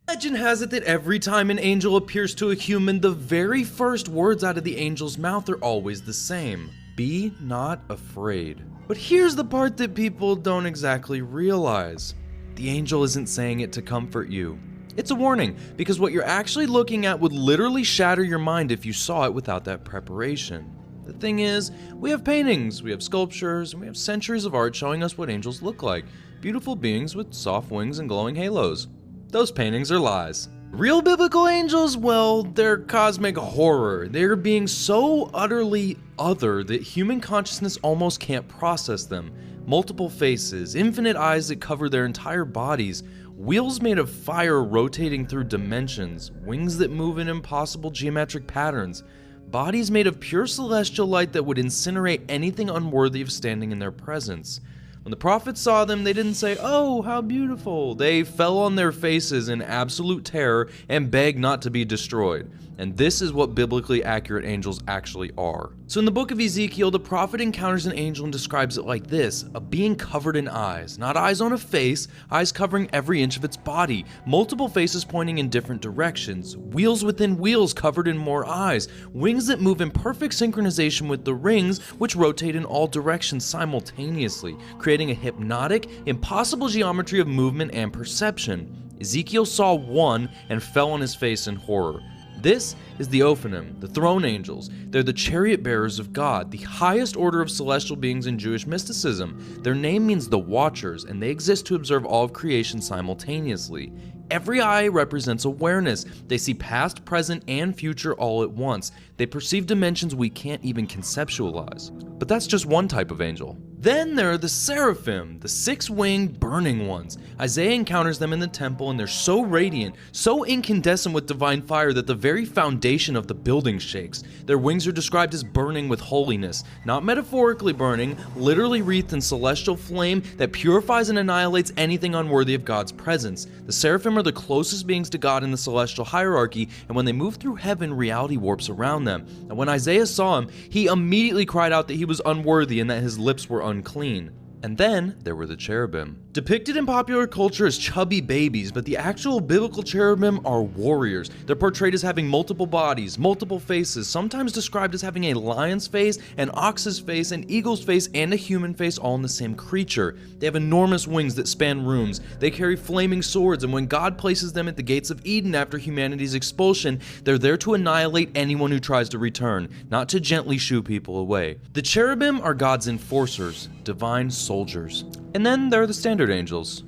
Legend has it that every time an angel appears to a human, the very first words out of the angel's mouth are always the same. Be not afraid. But here's the part that people don't exactly realize. The angel isn't saying it to comfort you. It's a warning, because what you're actually looking at would literally shatter your mind if you saw it without that preparation. The thing is, we have paintings, we have sculptures, and we have centuries of art showing us what angels look like. Beautiful beings with soft wings and glowing halos. Those paintings are lies. Real biblical angels, well, they're cosmic horror. They're being so utterly other that human consciousness almost can't process them. Multiple faces, infinite eyes that cover their entire bodies, wheels made of fire rotating through dimensions, wings that move in impossible geometric patterns, bodies made of pure celestial light that would incinerate anything unworthy of standing in their presence. When the prophets saw them, they didn't say, "Oh, how beautiful." They fell on their faces in absolute terror and begged not to be destroyed. And this is what biblically accurate angels actually are. So in the book of Ezekiel, the prophet encounters an angel and describes it like this: a being covered in eyes. Not eyes on a face, eyes covering every inch of its body. Multiple faces pointing in different directions. Wheels within wheels covered in more eyes. Wings that move in perfect synchronization with the rings, which rotate in all directions simultaneously, creating a hypnotic, impossible geometry of movement and perception. Ezekiel saw one and fell on his face in horror. This is the Ophanim, the throne angels. They're the chariot bearers of God, the highest order of celestial beings in Jewish mysticism. Their name means the Watchers, and they exist to observe all of creation simultaneously. Every eye represents awareness. They see past, present, and future all at once. They perceive dimensions we can't even conceptualize. But that's just one type of angel. Then there are the seraphim, the six-winged burning ones. Isaiah encounters them in the temple, and they're so radiant, so incandescent with divine fire that the very foundation of the building shakes. Their wings are described as burning with holiness, not metaphorically burning, literally wreathed in celestial flame that purifies and annihilates anything unworthy of God's presence. The seraphim are the closest beings to God in the celestial hierarchy, and when they move through heaven, reality warps around them. And when Isaiah saw him, he immediately cried out that he was unworthy and that his lips were unclean. And then there were the cherubim. Depicted in popular culture as chubby babies, but the actual biblical cherubim are warriors. They're portrayed as having multiple bodies, multiple faces, sometimes described as having a lion's face, an ox's face, an eagle's face, and a human face all in the same creature. They have enormous wings that span rooms. They carry flaming swords, and when God places them at the gates of Eden after humanity's expulsion, they're there to annihilate anyone who tries to return, not to gently shoo people away. The cherubim are God's enforcers, divine soldiers. And then there are the standard angels.